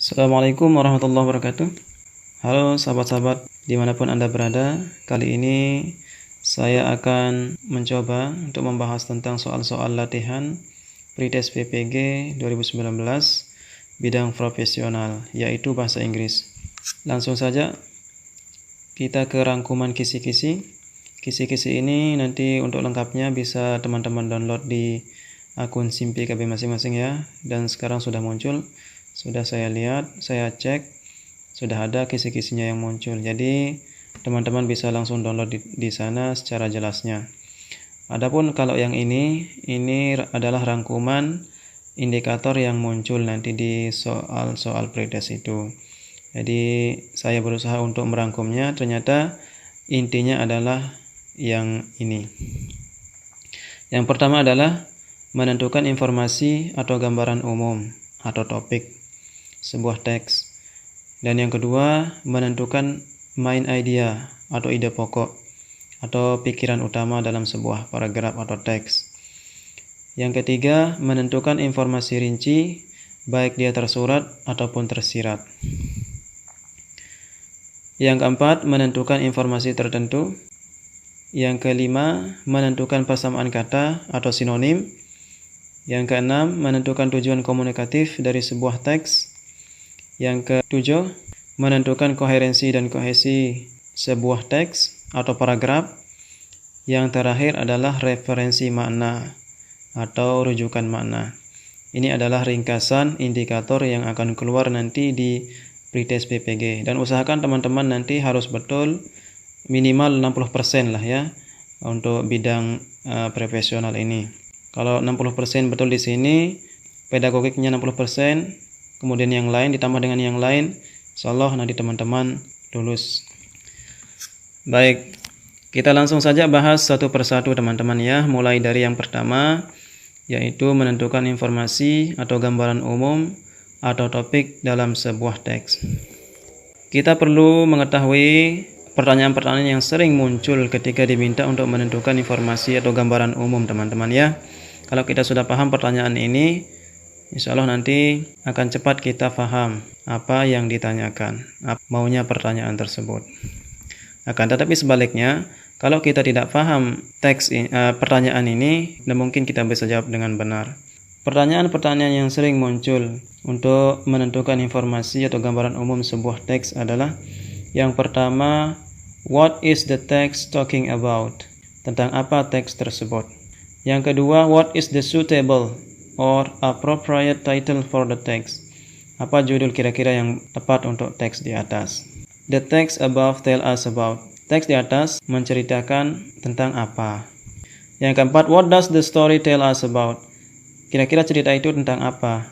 Assalamualaikum warahmatullahi wabarakatuh. Halo sahabat-sahabat dimanapun Anda berada. Kali ini saya akan mencoba untuk membahas tentang soal-soal latihan pretest PPG 2019 bidang profesional, yaitu bahasa Inggris. Langsung saja kita ke rangkuman kisi-kisi. Kisi-kisi ini nanti untuk lengkapnya bisa teman-teman download di akun SimPKB masing-masing ya. Dan sekarang sudah muncul. Sudah saya lihat, saya cek, sudah ada kisi-kisinya yang muncul. Jadi teman-teman bisa langsung download di sana secara jelasnya. Adapun kalau yang ini adalah rangkuman indikator yang muncul nanti di soal-soal pretest itu. Jadi saya berusaha untuk merangkumnya, ternyata intinya adalah yang ini. Yang pertama adalah menentukan informasi atau gambaran umum atau topik sebuah teks. Dan yang kedua, menentukan main idea atau ide pokok atau pikiran utama dalam sebuah paragraf atau teks. Yang ketiga, menentukan informasi rinci baik dia tersurat ataupun tersirat. Yang keempat, menentukan informasi tertentu. Yang kelima, menentukan persamaan kata atau sinonim. Yang keenam, menentukan tujuan komunikatif dari sebuah teks. Yang ketujuh, menentukan koherensi dan kohesi sebuah teks atau paragraf. Yang terakhir adalah referensi makna atau rujukan makna. Ini adalah ringkasan indikator yang akan keluar nanti di pretest PPG. Dan usahakan teman-teman nanti harus betul minimal 60% lah ya untuk bidang profesional ini. Kalau 60% betul di sini, pedagogiknya 60%, kemudian yang lain ditambah dengan yang lain, insyaallah nanti teman-teman lulus. Baik, kita langsung saja bahas satu persatu teman-teman ya. Mulai dari yang pertama, yaitu menentukan informasi atau gambaran umum atau topik dalam sebuah teks. Kita perlu mengetahui pertanyaan-pertanyaan yang sering muncul ketika diminta untuk menentukan informasi atau gambaran umum teman-teman ya. Kalau kita sudah paham pertanyaan ini, insya Allah nanti akan cepat kita paham apa yang ditanyakan, maunya pertanyaan tersebut. Akan tetapi sebaliknya, kalau kita tidak paham pertanyaan ini, dan mungkin kita bisa jawab dengan benar. Pertanyaan-pertanyaan yang sering muncul untuk menentukan informasi atau gambaran umum sebuah teks adalah yang pertama, what is the text talking about? Tentang apa teks tersebut? Yang kedua, what is the suitable or appropriate title for the text? Apa judul kira-kira yang tepat untuk teks di atas? The text above tell us about. Teks di atas menceritakan tentang apa? Yang keempat, what does the story tell us about? Kira-kira cerita itu tentang apa?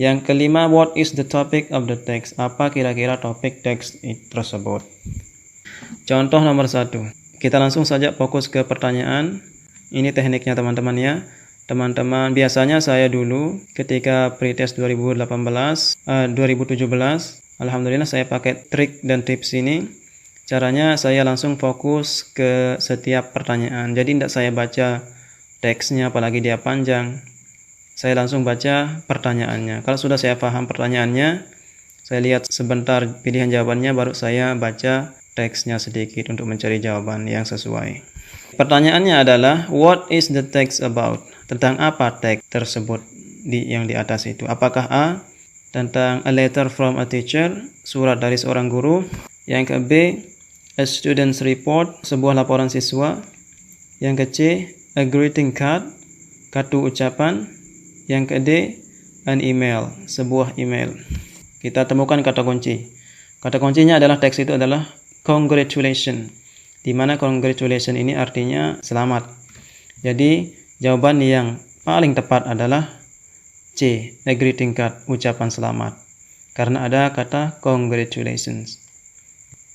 Yang kelima, what is the topic of the text? Apa kira-kira topik teks tersebut? Contoh nomor 1. Kita langsung saja fokus ke pertanyaan. Ini tekniknya teman-teman ya. Teman-teman, biasanya saya dulu ketika pretest 2017, alhamdulillah saya pakai trik dan tips ini. Caranya saya langsung fokus ke setiap pertanyaan. Jadi tidak saya baca teksnya apalagi dia panjang. Saya langsung baca pertanyaannya. Kalau sudah saya paham pertanyaannya, saya lihat sebentar pilihan jawabannya, baru saya baca teksnya sedikit untuk mencari jawaban yang sesuai. Pertanyaannya adalah, what is the text about? Tentang apa teks tersebut yang di atas itu? Apakah A, tentang a letter from a teacher, surat dari seorang guru? Yang ke B, a student's report, sebuah laporan siswa? Yang ke C, a greeting card, kartu ucapan? Yang ke D, an email, sebuah email. Kita temukan kata kunci. Kata kuncinya adalah teks itu adalah congratulations, di mana congratulations ini artinya selamat. Jadi jawaban yang paling tepat adalah C, a greeting card, ucapan selamat, karena ada kata congratulations.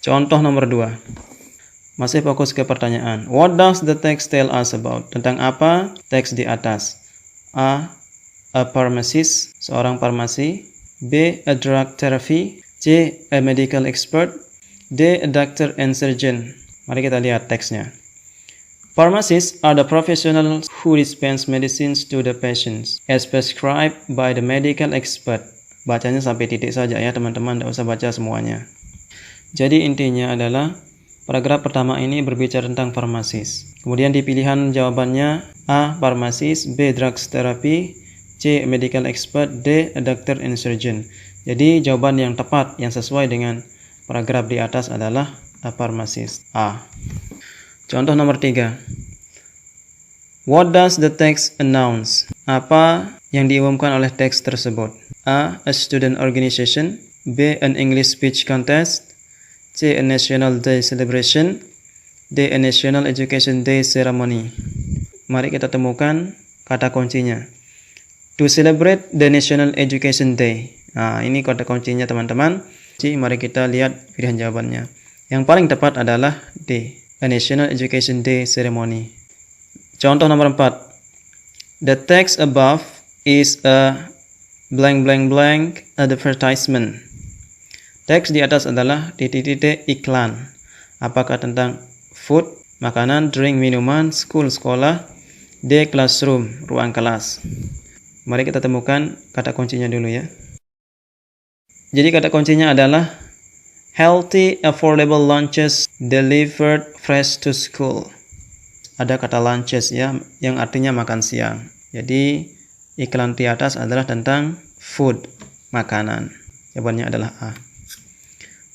Contoh nomor 2. Masih fokus ke pertanyaan. What does the text tell us about? Tentang apa teks di atas? A pharmacist, seorang farmasi. B, a drug therapy. C, a medical expert. D, a doctor and surgeon. Mari kita lihat teksnya. Pharmacists are the professionals who dispense medicines to the patients as prescribed by the medical expert. bacanya sampai titik saja ya teman-teman, tidak usah baca semuanya. Jadi intinya adalah paragraf pertama ini berbicara tentang farmasis. Kemudian di pilihan jawabannya A. Farmasis, B. Drugs therapy, C. Medical expert, D. A doctor and surgeon. Jadi jawaban yang tepat yang sesuai dengan paragraf di atas adalah A. Farmasis, A. Contoh nomor 3. What does the text announce? Apa yang diumumkan oleh teks tersebut? A. A student organization, B. An English speech contest, C. A National Day celebration, D. A National Education Day ceremony. Mari kita temukan kata kuncinya. To celebrate the National Education Day. Nah, ini kata kuncinya teman-teman. Jadi mari kita lihat pilihan jawabannya. Yang paling tepat adalah D. A National Education Day ceremony. Contoh nomor 4. The text above is a blank blank blank advertisement. Teks di atas adalah titik-titik iklan. Apakah tentang food, makanan, drink, minuman, school, sekolah, D. Classroom, ruang kelas. Mari kita temukan kata kuncinya dulu ya. Jadi kata kuncinya adalah healthy, affordable lunches delivered fresh to school. Ada kata lunches ya, yang artinya makan siang. Jadi iklan di atas adalah tentang food, makanan. Jawabannya adalah A.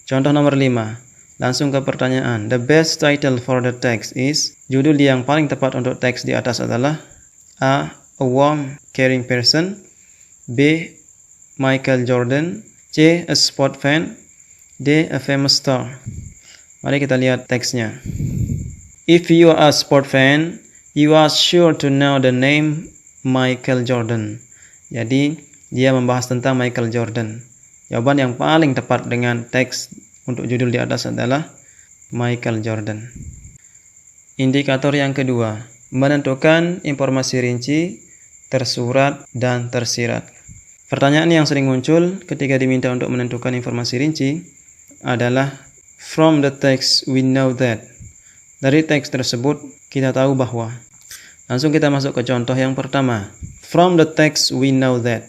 Contoh nomor 5. Langsung ke pertanyaan. The best title for the text is. Judul yang paling tepat untuk teks di atas adalah A. A warm, caring person, B. Michael Jordan, C. A sport fan, D. A famous star. Mari kita lihat teksnya. If you are a sport fan, you are sure to know the name Michael Jordan. Jadi dia membahas tentang Michael Jordan. Jawaban yang paling tepat dengan teks untuk judul di atas adalah Michael Jordan. Indikator yang kedua, menentukan informasi rinci, tersurat, dan tersirat. Pertanyaan yang sering muncul ketika diminta untuk menentukan informasi rinci adalah from the text we know that. Dari teks tersebut kita tahu bahwa. Langsung kita masuk ke contoh yang pertama. From the text we know that.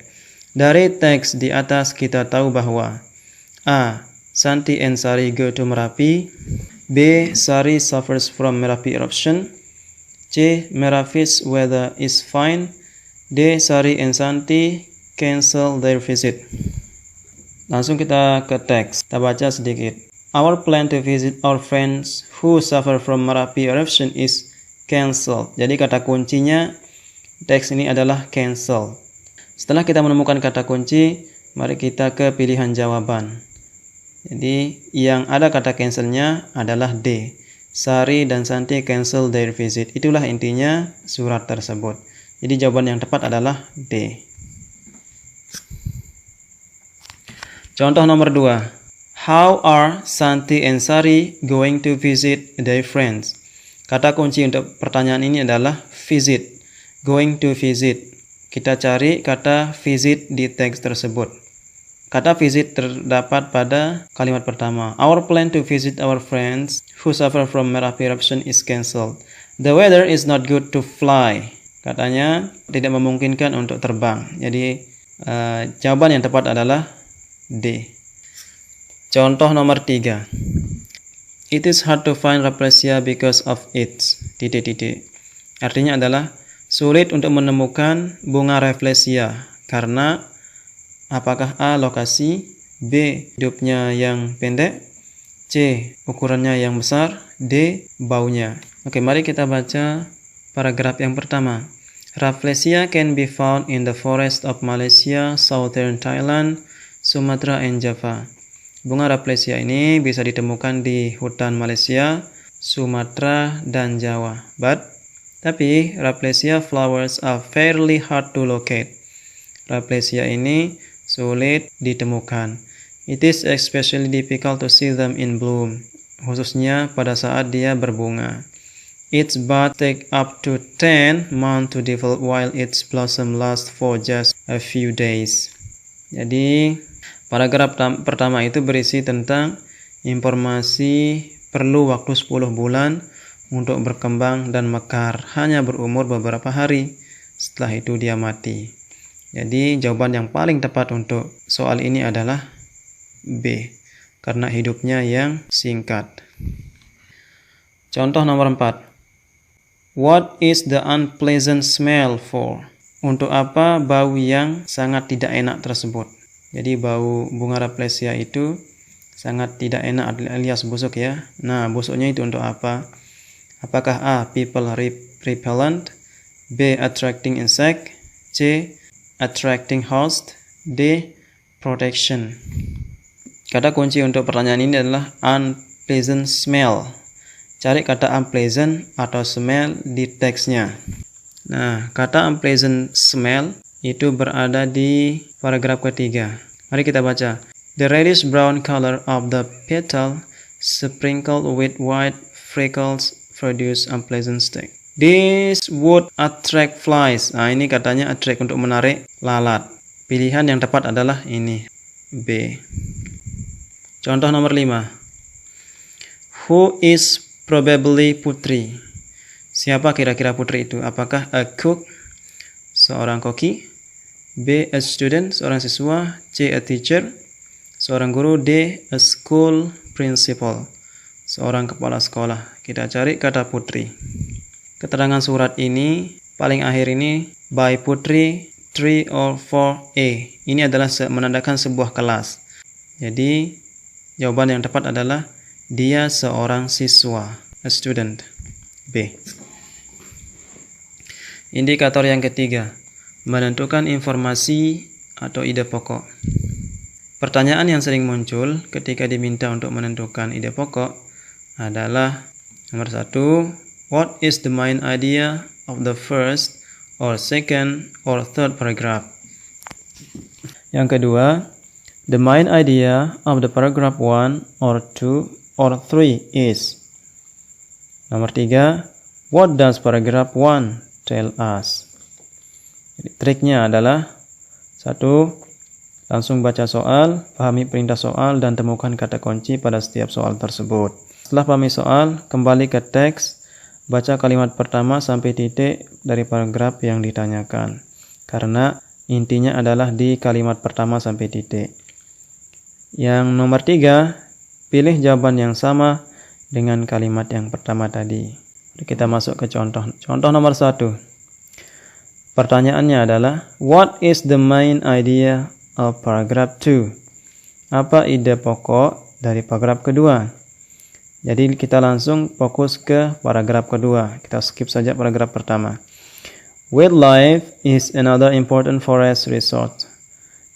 Dari teks di atas kita tahu bahwa A. Santi and Sari go to Merapi, B. Sari suffers from Merapi eruption, C. Merapi's weather is fine, D. Sari and Santi cancel their visit. Langsung kita ke teks, kita baca sedikit. Our plan to visit our friends who suffer from Merapi eruption is cancelled. Jadi kata kuncinya teks ini adalah cancel. Setelah kita menemukan kata kunci, mari kita ke pilihan jawaban. Jadi yang ada kata cancelnya adalah D. Sari dan Santi cancel their visit. Itulah intinya surat tersebut. Jadi jawaban yang tepat adalah D. Contoh nomor 2. How are Santi and Sari going to visit their friends? Kata kunci untuk pertanyaan ini adalah visit. Going to visit. Kita cari kata visit di teks tersebut. Kata visit terdapat pada kalimat pertama. Our plan to visit our friends who suffer from Merapi eruption is cancelled. The weather is not good to fly. Katanya tidak memungkinkan untuk terbang. Jadi jawaban yang tepat adalah D. Contoh nomor 3. It is hard to find Rafflesia because of its... Artinya adalah sulit untuk menemukan bunga Rafflesia karena apakah A. Lokasi, B. hidupnya yang pendek, C. ukurannya yang besar, D. baunya. Oke, mari kita baca paragraf yang pertama. Rafflesia can be found in the forest of Malaysia, southern Thailand, Sumatra, and Java. Bunga Rafflesia ini bisa ditemukan di hutan Malaysia, Sumatera, dan Jawa. Tapi Rafflesia flowers are fairly hard to locate. Rafflesia ini sulit ditemukan. It is especially difficult to see them in bloom, khususnya pada saat dia berbunga. Its buds take up to 10 months to develop while its blossom lasts for just a few days. Jadi paragraf pertama itu berisi tentang informasi perlu waktu 10 bulan untuk berkembang dan mekar, hanya berumur beberapa hari. Setelah itu dia mati. Jadi jawaban yang paling tepat untuk soal ini adalah B, karena hidupnya yang singkat. Contoh nomor 4. What is the unpleasant smell for? Untuk apa bau yang sangat tidak enak tersebut? Jadi bau bunga Rafflesia itu sangat tidak enak alias busuk ya. Nah, busuknya itu untuk apa? Apakah A. People repellent, B. Attracting insect, C. Attracting host, D. Protection. Kata kunci untuk pertanyaan ini adalah unpleasant smell. Cari kata unpleasant atau smell di teksnya. Nah, kata unpleasant smell itu berada di paragraf ketiga. Mari kita baca. The reddish brown color of the petal sprinkled with white freckles produce unpleasant stink. This would attract flies. Nah, ini katanya attract untuk menarik lalat. Pilihan yang tepat adalah ini, B. Contoh nomor 5. Who is probably Putri? Siapa kira-kira Putri itu? Apakah a cook, seorang koki, B. a student, seorang siswa, C. a teacher, seorang guru, D. a school principal, seorang kepala sekolah. Kita cari kata Putri. Keterangan surat ini paling akhir ini by Putri 3 or 4A. Ini adalah menandakan sebuah kelas. Jadi jawaban yang tepat adalah dia seorang siswa, a student, B. Indikator yang ketiga, menentukan informasi atau ide pokok. Pertanyaan yang sering muncul ketika diminta untuk menentukan ide pokok adalah nomor 1, what is the main idea of the first or second or third paragraph? Yang kedua, the main idea of the paragraph 1 or 2 or 3 is. Nomor 3, what does paragraph 1 tell us? Jadi, triknya adalah 1, langsung baca soal, pahami perintah soal, dan temukan kata kunci pada setiap soal tersebut. Setelah pahami soal, kembali ke teks, baca kalimat pertama sampai titik dari paragraf yang ditanyakan. Karena intinya adalah di kalimat pertama sampai titik. Yang nomor 3, pilih jawaban yang sama dengan kalimat yang pertama tadi. Kita masuk ke contoh. Contoh nomor 1. Pertanyaannya adalah, what is the main idea of paragraph 2? Apa ide pokok dari paragraf kedua? Jadi kita langsung fokus ke paragraf kedua. Kita skip saja paragraf pertama. Wildlife is another important forest resource.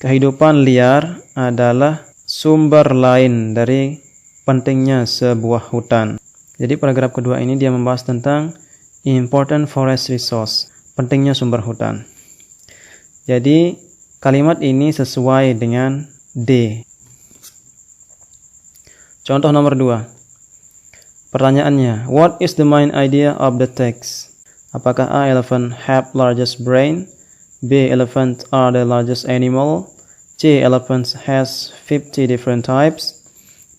Kehidupan liar adalah sumber lain dari pentingnya sebuah hutan. Jadi paragraf kedua ini dia membahas tentang important forest resource, pentingnya sumber hutan. Jadi kalimat ini sesuai dengan D. Contoh nomor 2. Pertanyaannya, what is the main idea of the text? Apakah A. Elephant have largest brain, B. Elephants are the largest animal, C. Elephants has 50 different types,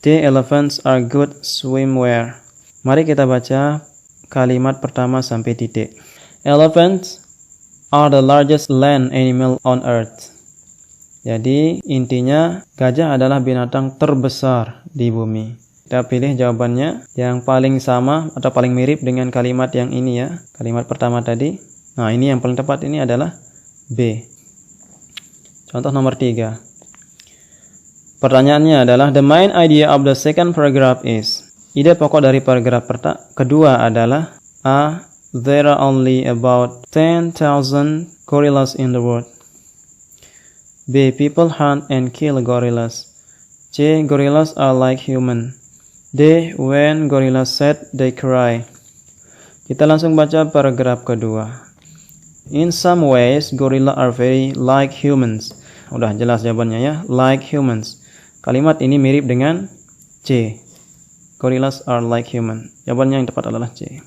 D. Elephants are good swimwear. Mari kita baca kalimat pertama sampai titik. Elephants are the largest land animal on earth. Jadi intinya gajah adalah binatang terbesar di bumi. Kita pilih jawabannya yang paling sama atau paling mirip dengan kalimat yang ini ya. Kalimat pertama tadi. Nah, ini yang paling tepat ini adalah B. Contoh nomor 3. Pertanyaannya adalah, the main idea of the second paragraph is. Ide pokok dari paragraf kedua adalah A. There are only about 10,000 gorillas in the world. B. People hunt and kill gorillas. C. Gorillas are like human. D. When gorillas sad, they cry. Kita langsung baca paragraf kedua. In some ways, gorillas are very like humans. Udah jelas jawabannya ya, like humans. Kalimat ini mirip dengan C. Gorillas are like human. Jawabannya yang tepat adalah C.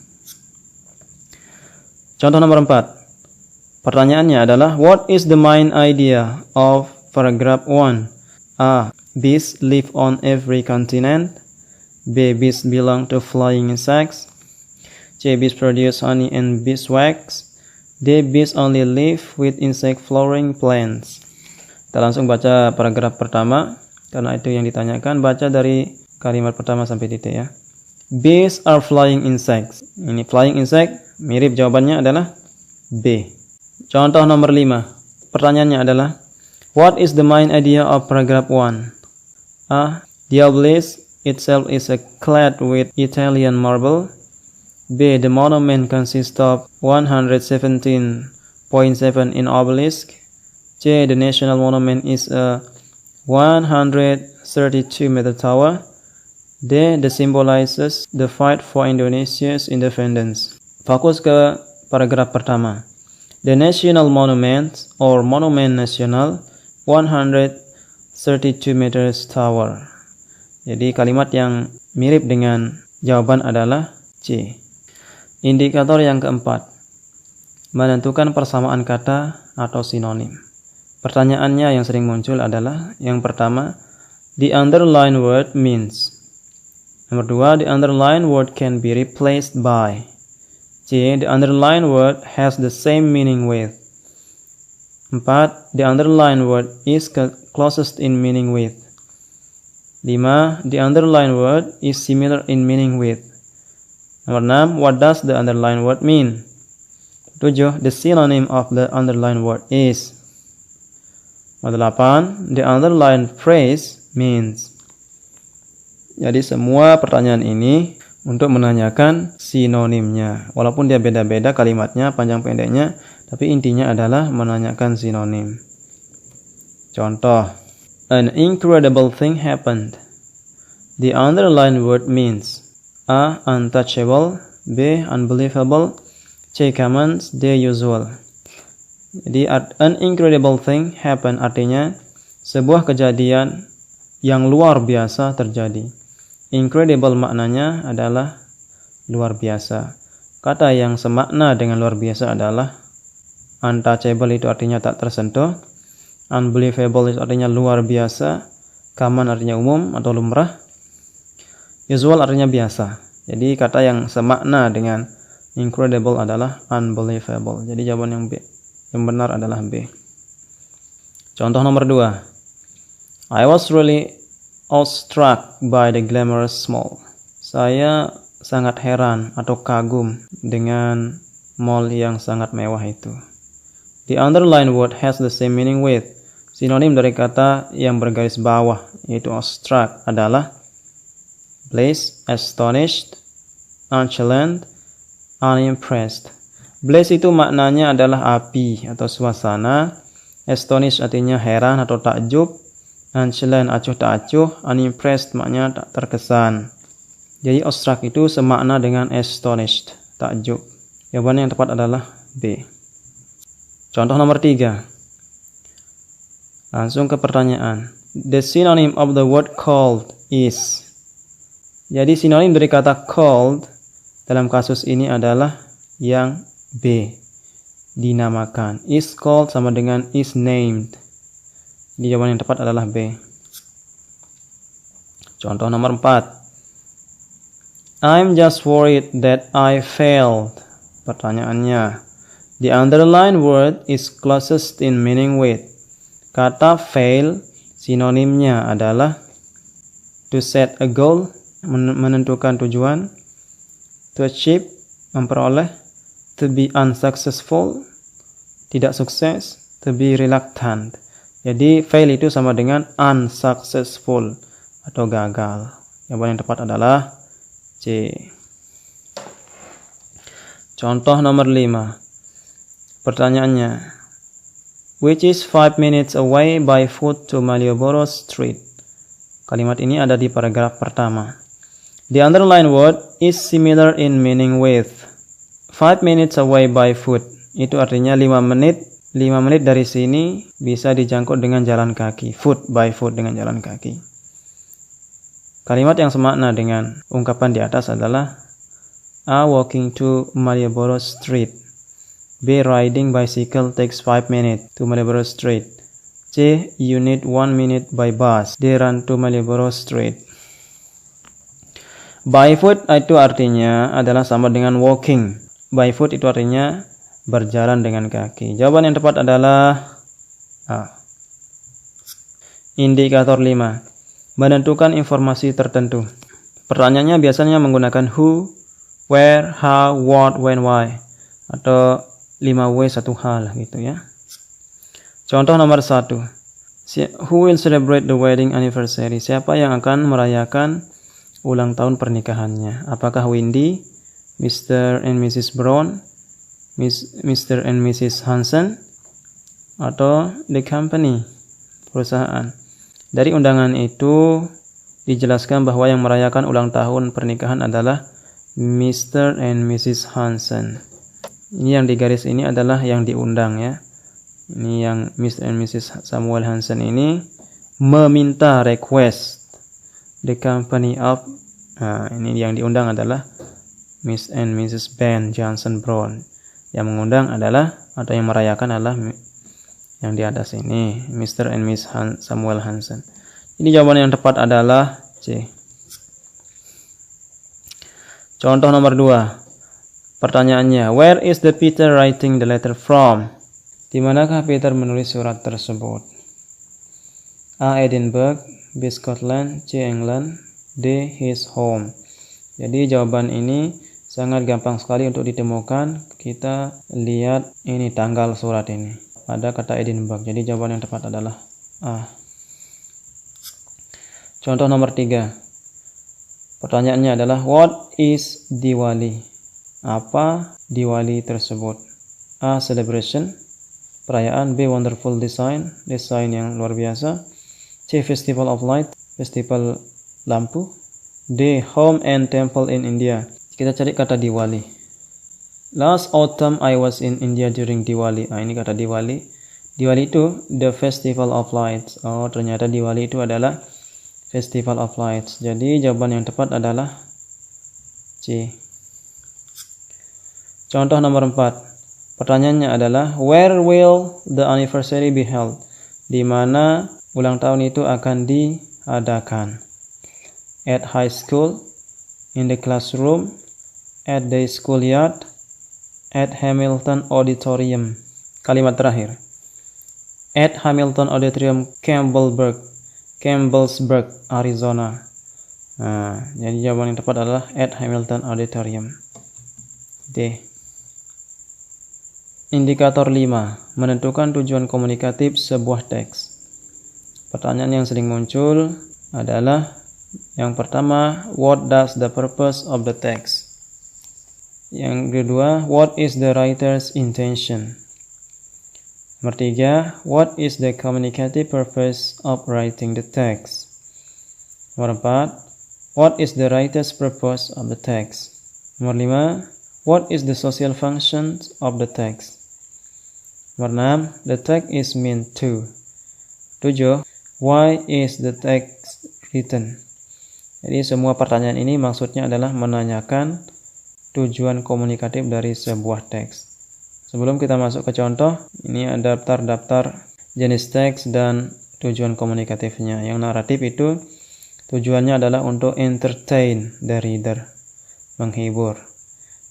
Contoh nomor 4. Pertanyaannya adalah, what is the main idea of paragraph 1? A. Bees live on every continent. B. Bees belong to flying insects. C. Bees produce honey and beeswax. The bees only live with insect-flowering plants. Kita langsung baca paragraf pertama, karena itu yang ditanyakan. Baca dari kalimat pertama sampai titik ya. Bees are flying insects. Ini flying insect, mirip jawabannya adalah B. Contoh nomor 5. Pertanyaannya adalah, what is the main idea of paragraph 1? A. The obelisk itself is clad with Italian marble. B. The monument consists of 117.7 in obelisk. C. The national monument is a 132-meter tower. D. The symbolizes the fight for Indonesia's independence. Fokus ke paragraf pertama. The national monument or monument national 132 meters tower. Jadi kalimat yang mirip dengan jawaban adalah C. Indikator yang keempat. Menentukan persamaan kata atau sinonim. Pertanyaannya yang sering muncul adalah yang pertama, the underlined word means. Nomor 2, the underlined word can be replaced by. C. The underlined word has the same meaning with. 4. The underlined word is closest in meaning with. 5. The underlined word is similar in meaning with. Nomor 6. What does the underlined word mean? 7. The synonym of the underlined word is. Nomor 8. The underlined phrase means. Jadi semua pertanyaan ini untuk menanyakan sinonimnya. Walaupun dia beda-beda kalimatnya, panjang pendeknya, tapi intinya adalah menanyakan sinonim. Contoh, an incredible thing happened. The underlined word means A. Untouchable, B. Unbelievable, C. Common, D. Usual. Jadi an incredible thing happened artinya sebuah kejadian yang luar biasa terjadi. Incredible maknanya adalah luar biasa. Kata yang semakna dengan luar biasa adalah untouchable, itu artinya tak tersentuh. Unbelievable itu artinya luar biasa. Common artinya umum atau lumrah. Usual artinya biasa. Jadi kata yang semakna dengan incredible adalah unbelievable. Jadi jawaban yang B, yang benar adalah B. Contoh nomor 2. I was really awestruck by the glamorous mall. Saya sangat heran atau kagum dengan mall yang sangat mewah itu. The underlined word has the same meaning with. Sinonim dari kata yang bergaris bawah yaitu awestruck adalah blazed, astonished, unchallenged, unimpressed. Blaze itu maknanya adalah api atau suasana. Astonished artinya heran atau takjub. Unchallenged acuh tak acuh. Unimpressed maknanya tak terkesan. Jadi awestruck itu semakna dengan astonished, takjub. Jawaban yang tepat adalah B. Contoh nomor 3. Langsung ke pertanyaan. The synonym of the word cold is. Jadi sinonim dari kata cold dalam kasus ini adalah yang B, dinamakan. Is called sama dengan is named. Jadi jawaban yang tepat adalah B. Contoh nomor 4. I'm just worried that I failed. Pertanyaannya, the underlined word is closest in meaning with. Kata fail sinonimnya adalah to set a goal, menentukan tujuan, to achieve, memperoleh, to be unsuccessful, tidak sukses, to be reluctant. Jadi fail itu sama dengan unsuccessful atau gagal. Jawaban yang tepat adalah C. Contoh nomor 5. Pertanyaannya, which is 5 minutes away by foot to Malioboro Street. Kalimat ini ada di paragraf pertama. The underlined word is similar in meaning with. 5 minutes away by foot. Itu artinya 5 menit. 5 menit dari sini bisa dijangkau dengan jalan kaki. Foot by foot dengan jalan kaki. Kalimat yang semakna dengan ungkapan di atas adalah A. Walking to Malioboro Street. B. Riding bicycle takes 5 minutes to Malioboro Street. C. You need 1 minute by bus. D. Run to Malioboro Street. By foot itu artinya adalah sama dengan walking. By foot itu artinya berjalan dengan kaki. Jawaban yang tepat adalah A. Indikator 5. Menentukan informasi tertentu. Pertanyaannya biasanya menggunakan who, where, how, what, when, why. Atau 5W satu hal gitu ya. Contoh nomor 1. Who will celebrate the wedding anniversary? Siapa yang akan merayakan ulang tahun pernikahannya? Apakah Windy, Mr. and Mrs. Brown, Mr. and Mrs. Hansen, atau the company, perusahaan? Dari undangan itu dijelaskan bahwa yang merayakan ulang tahun pernikahan adalah Mr. and Mrs. Hansen. Ini yang di garis ini adalah yang diundang ya. Ini yang Mr. and Mrs. Samuel Hansen ini meminta request the company of, ini yang diundang adalah Miss and Mrs. Ben Johnson Brown. Yang mengundang adalah atau yang merayakan adalah yang di atas ini, Mr. and Miss Samuel Hansen. Ini jawaban yang tepat adalah C. Contoh nomor 2. Pertanyaannya, where is the Peter writing the letter from? Di manakah Peter menulis surat tersebut? A. Edinburgh, B. Scotland, C. England, D. his home. Jadi jawaban ini sangat gampang sekali untuk ditemukan. Kita lihat ini tanggal surat ini. Ada kata Edinburgh. Jadi jawaban yang tepat adalah A. Contoh nomor 3. Pertanyaannya adalah what is Diwali? Apa Diwali tersebut? A. Celebration, perayaan. B. Wonderful design, desain yang luar biasa. C. Festival of light, festival lampu. D. Home and temple in India. Kita cari kata Diwali. Last autumn I was in India during Diwali. Ini kata Diwali. Diwali itu the festival of lights. Oh, ternyata Diwali itu adalah festival of lights. Jadi jawaban yang tepat adalah C. Contoh nomor 4. Pertanyaannya adalah where will the anniversary be held? Di mana ulang tahun itu akan diadakan? At high school, in the classroom, at the schoolyard, at Hamilton Auditorium. Kalimat terakhir. At Hamilton Auditorium, Campbellsburg, Arizona. Jadi jawaban yang tepat adalah at Hamilton Auditorium. D. Indikator 5. Menentukan tujuan komunikatif sebuah teks. Pertanyaan yang sering muncul adalah yang pertama, what does the purpose of the text? Yang kedua, what is the writer's intention? Nomor 3, what is the communicative purpose of writing the text? Nomor 4, what is the writer's purpose of the text? Nomor 5, what is the social function of the text? Nomor 6, the text is meant to. 7, why is the text written? Jadi semua pertanyaan ini maksudnya adalah menanyakan tujuan komunikatif dari sebuah teks. Sebelum kita masuk ke contoh, ini ada daftar jenis teks dan tujuan komunikatifnya. Yang naratif itu tujuannya adalah untuk entertain the reader, menghibur.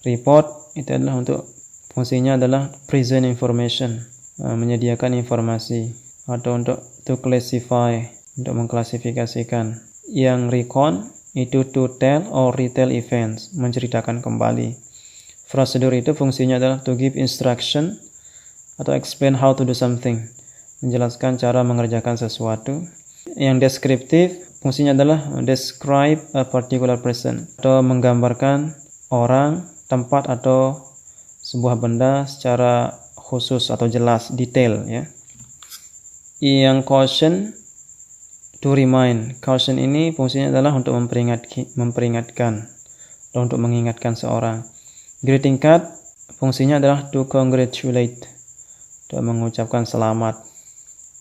Report itu adalah untuk fungsinya adalah present information, menyediakan informasi, atau untuk to classify, untuk mengklasifikasikan. Yang recount itu to tell or retell events, menceritakan kembali. Prosedur itu fungsinya adalah to give instruction atau explain how to do something, menjelaskan cara mengerjakan sesuatu. Yang deskriptif fungsinya adalah describe a particular person, atau menggambarkan orang, tempat, atau sebuah benda secara khusus atau jelas, detail ya. Yang caution, to remind. Caution ini fungsinya adalah untuk memperingatkan atau untuk mengingatkan seorang. Greeting card fungsinya adalah to congratulate, untuk mengucapkan selamat.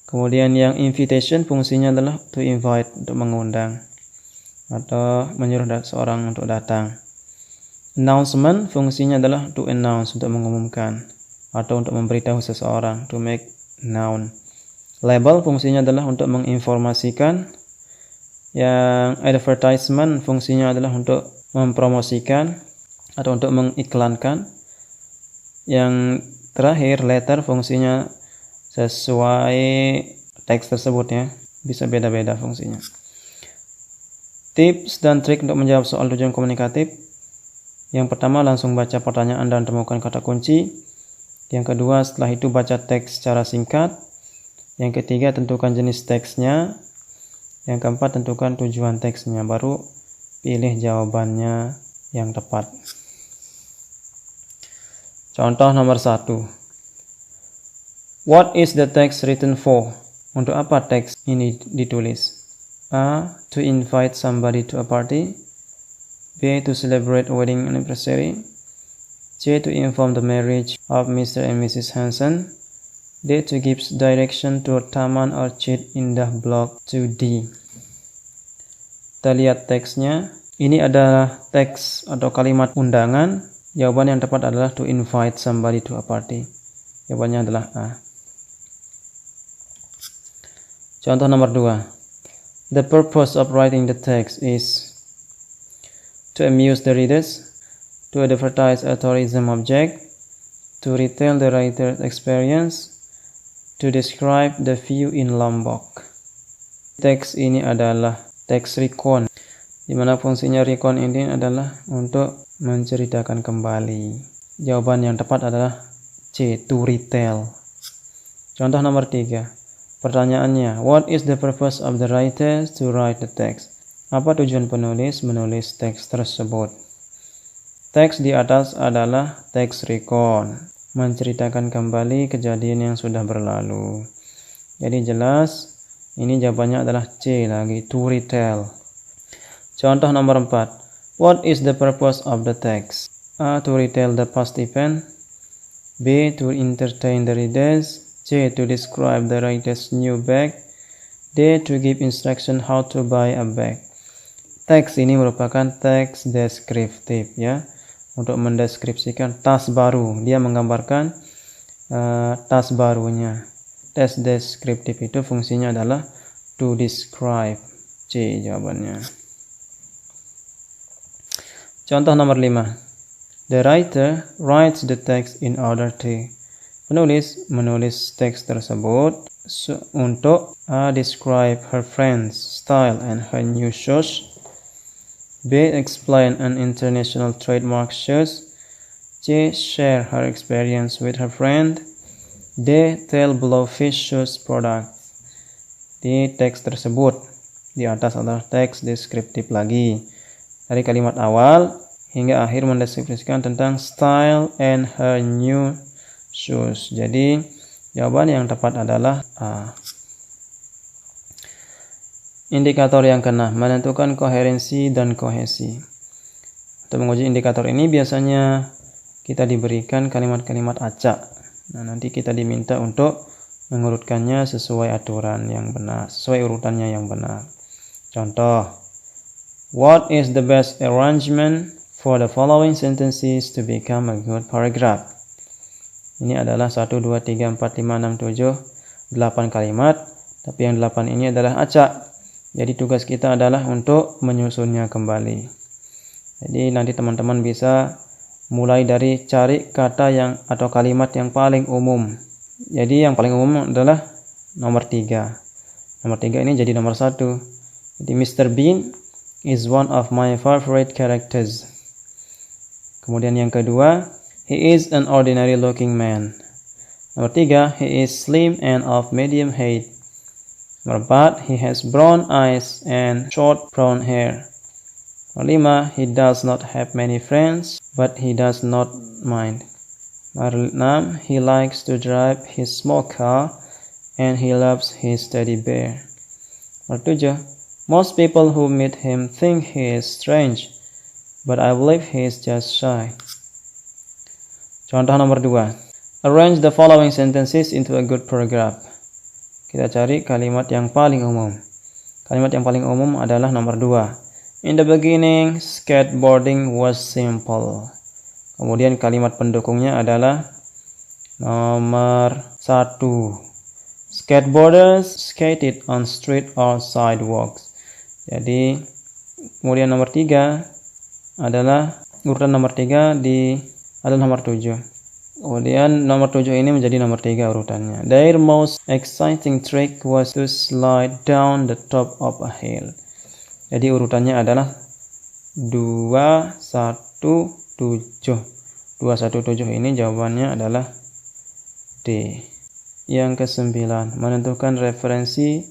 Kemudian yang invitation fungsinya adalah to invite, untuk mengundang atau menyuruh seorang untuk datang. Announcement fungsinya adalah to announce, untuk mengumumkan atau untuk memberitahu seseorang, to make known. Label fungsinya adalah untuk menginformasikan. Yang advertisement fungsinya adalah untuk mempromosikan atau untuk mengiklankan. Yang Terakhir, letter fungsinya sesuai teks tersebut ya. Bisa beda-beda fungsinya. Tips dan trik untuk menjawab soal tujuan komunikatif. Yang pertama, langsung baca pertanyaan dan temukan kata kunci. Yang kedua, setelah itu baca teks secara singkat. Yang ketiga, tentukan jenis teksnya. Yang keempat, tentukan tujuan teksnya. Baru pilih jawabannya yang tepat. Contoh nomor 1. What is the text written for? Untuk apa teks ini ditulis? A. To invite somebody to a party. B. To celebrate a wedding anniversary. C. To inform the marriage of Mr. and Mrs. Hansen. D. To give direction to a Taman Orchid Indah Block 2D. Kita lihat teksnya. Ini adalah teks atau kalimat undangan. Jawaban yang tepat adalah to invite somebody to a party. Jawabannya adalah A. Contoh nomor 2. The purpose of writing the text is to amuse the readers, to advertise a tourism object, to retell the writer's experience, to describe the view in Lombok. Teks ini adalah teks recon, di mana fungsinya recon ini adalah untuk menceritakan kembali. Jawaban yang tepat adalah C, to retell. Contoh nomor 3. Pertanyaannya, what is the purpose of the writer to write the text? Apa tujuan penulis menulis teks tersebut? Teks di atas adalah teks recon, menceritakan kembali kejadian yang sudah berlalu. Jadi jelas, ini jawabannya adalah C lagi, to retell. Contoh nomor 4. What is the purpose of the text? A. To retell the past event. B. To entertain the readers. C. To describe the writer's new bag. D. To give instruction how to buy a bag. Teks ini merupakan teks deskriptif ya, untuk mendeskripsikan tas baru. Dia menggambarkan tas barunya. Teks deskriptif itu fungsinya adalah to describe. C jawabannya. Contoh nomor 5. The writer writes the text in order to. Penulis menulis teks tersebut untuk A. Describe her friend's style and her new shoes. B. Explain an international trademark shoes. C. Share her experience with her friend. D. Tell Blowfish shoes products. Di teks tersebut di atas adalah teks deskriptif lagi. Dari kalimat awal hingga akhir mendeskripsikan tentang style and her new shoes. Jadi jawaban yang tepat adalah A. Indikator yang keenam, menentukan koherensi dan kohesi. Untuk menguji indikator ini biasanya kita diberikan kalimat-kalimat acak. Nah, nanti kita diminta untuk mengurutkannya sesuai aturan yang benar, sesuai urutannya yang benar. Contoh, what is the best arrangement for the following sentences to become a good paragraph? Ini adalah 1, 2, 3, 4, 5, 6, 7, 8 kalimat. Tapi yang 8 ini adalah acak. Jadi tugas kita adalah untuk menyusunnya kembali. Jadi nanti teman-teman bisa mulai dari cari kata yang atau kalimat yang paling umum. Jadi yang paling umum adalah nomor 3. Nomor 3 ini jadi nomor 1. Jadi Mr. Bean is one of my favorite characters. Kemudian yang kedua, he is an ordinary looking man. Nomor 3, he is slim and of medium height. Nomor 4, he has brown eyes and short brown hair. Nomor 5, he does not have many friends, but he does not mind. Nomor 6, he likes to drive his small car and he loves his teddy bear. Nomor 7, most people who meet him think he is strange, but I believe he is just shy. Contoh nomor 2. Arrange the following sentences into a good paragraph. Kita cari kalimat yang paling umum. Kalimat yang paling umum adalah nomor 2. In the beginning, skateboarding was simple. Kemudian kalimat pendukungnya adalah nomor 1. Skateboarders skated on street or sidewalks. Jadi, kemudian nomor 3 adalah urutan nomor 3 adalah nomor 7. Kemudian nomor 7 ini menjadi nomor 3 urutannya. Their most exciting trick was to slide down the top of a hill. Jadi urutannya adalah 217. 217 ini jawabannya adalah D. Yang ke-9, menentukan referensi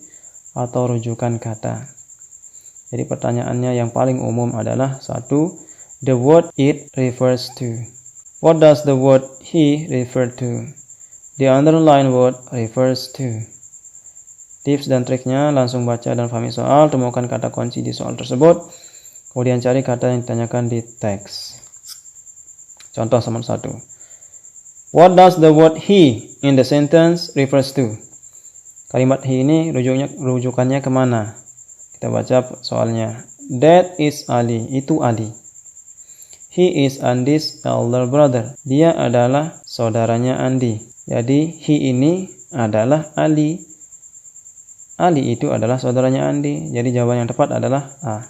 atau rujukan kata. Jadi pertanyaannya yang paling umum adalah 1. The word it refers to. What does the word he refer to? The underlined word refers to. Tips dan triknya, langsung baca dan pahami soal, temukan kata kunci di soal tersebut, kemudian cari kata yang ditanyakan di teks. Contoh nomor 1. What does the word he in the sentence refers to? Kalimat he ini rujukannya kemana? Kita baca soalnya. That is Ali, itu Ali. He is Andy's elder brother. Dia adalah saudaranya Andy. Jadi he ini adalah Ali. Ali itu adalah saudaranya Andy. Jadi jawaban yang tepat adalah A.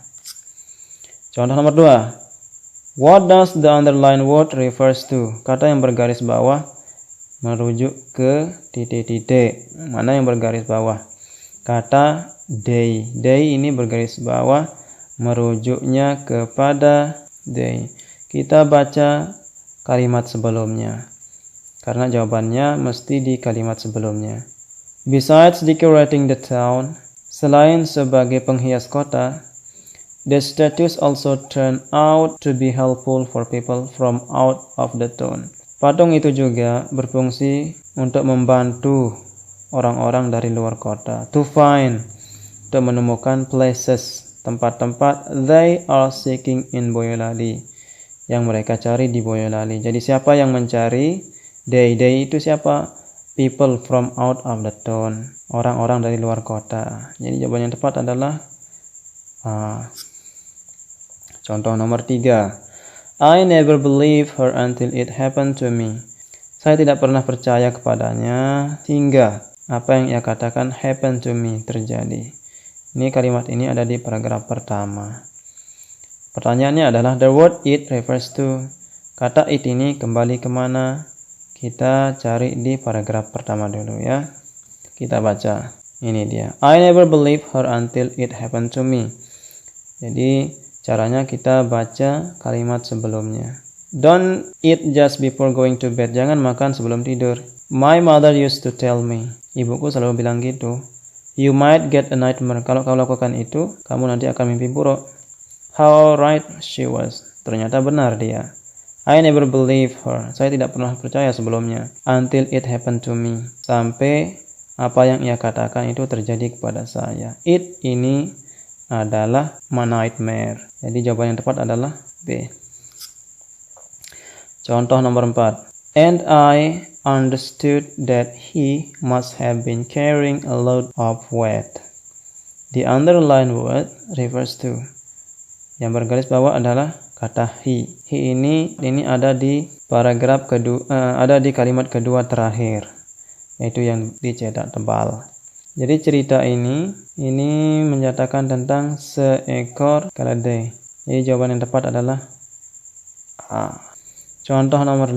Contoh nomor 2. What does the underlined word refers to? Kata yang bergaris bawah merujuk ke titik-titik. Mana yang bergaris bawah? Kata they. They ini bergaris bawah merujuknya kepada they. Kita baca kalimat sebelumnya, karena jawabannya mesti di kalimat sebelumnya. Besides decorating the town, selain sebagai penghias kota, the statues also turn out to be helpful for people from out of the town. Patung itu juga berfungsi untuk membantu orang-orang dari luar kota. To find, untuk menemukan places, tempat-tempat they are seeking in Boyolali, yang mereka cari di Boyolali. Jadi siapa yang mencari? They itu siapa? People from out of the town, orang-orang dari luar kota. Jadi jawaban yang tepat adalah A. Contoh nomor 3. I never believe her until it happened to me. Saya tidak pernah percaya kepadanya hingga apa yang ia katakan happen to me, terjadi. Ini kalimat ini ada di paragraf pertama. Pertanyaannya adalah the word it refers to. Kata it ini kembali kemana? Kita cari di paragraf pertama dulu ya. Kita baca. Ini dia. I never believe her until it happened to me. Jadi caranya kita baca kalimat sebelumnya. Don't eat just before going to bed. Jangan makan sebelum tidur. My mother used to tell me. Ibuku selalu bilang gitu. You might get a nightmare. Kalau kau lakukan itu, kamu nanti akan mimpi buruk. How right she was. Ternyata benar dia. I never believe her. Saya tidak pernah percaya sebelumnya. Until it happened to me. Sampai apa yang ia katakan itu terjadi kepada saya. It ini adalah nightmare. Jadi jawaban yang tepat adalah B. Contoh nomor 4. And I understood that he must have been carrying a load of weight. The underlined word refers to. Yang bergaris bawah adalah kata he. He ini ada di paragraf kedua, ada di kalimat kedua terakhir, yaitu yang dicetak tebal. Jadi cerita ini menyatakan tentang seekor keledai. Jadi jawaban yang tepat adalah A. Contoh nomor 5.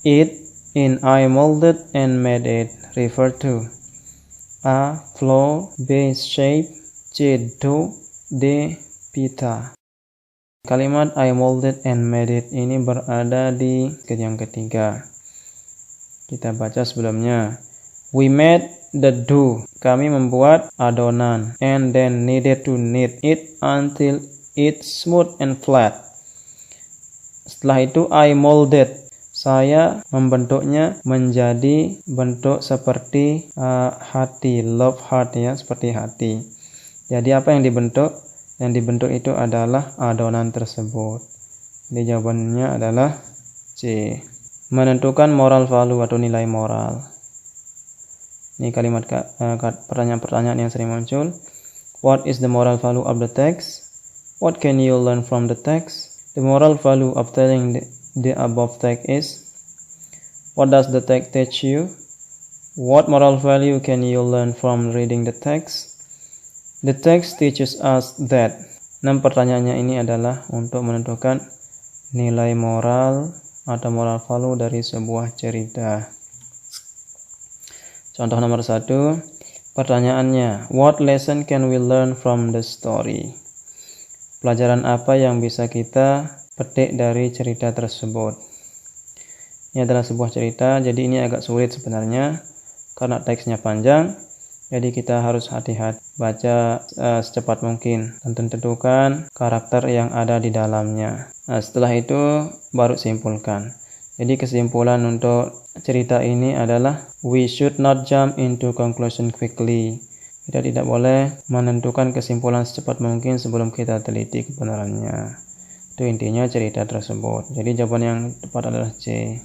It in I molded and made it refer to. A. Flow. B. Shape. C. Dough. D. Pita. Kalimat I molded and made it ini berada di yang ketiga. Kita baca sebelumnya. We made the dough. Kami membuat adonan. And then needed to knead it until it's smooth and flat. Setelah itu I molded. Saya membentuknya menjadi bentuk seperti hati, love heart ya, seperti hati. Jadi apa yang dibentuk? Yang dibentuk itu adalah adonan tersebut. Jadi jawabannya adalah C. Menentukan moral value atau nilai moral. Ini kalimat pertanyaan-pertanyaan yang sering muncul. What is the moral value of the text? What can you learn from the text? The moral value of telling the above text is. What does the text teach you? What moral value can you learn from reading the text? The text teaches us that. 6 pertanyaannya ini adalah untuk menentukan nilai moral atau moral value dari sebuah cerita. Contoh nomor 1, pertanyaannya, what lesson can we learn from the story? Pelajaran apa yang bisa kita petik dari cerita tersebut? Ini adalah sebuah cerita, jadi ini agak sulit sebenarnya karena teksnya panjang. Jadi kita harus hati-hati baca secepat mungkin dan tentukan karakter yang ada di dalamnya. Nah, setelah itu baru simpulkan. Jadi kesimpulan untuk cerita ini adalah we should not jump into conclusion quickly. Kita tidak boleh menentukan kesimpulan secepat mungkin sebelum kita teliti kebenarannya. Itu intinya cerita tersebut. Jadi jawaban yang tepat adalah C.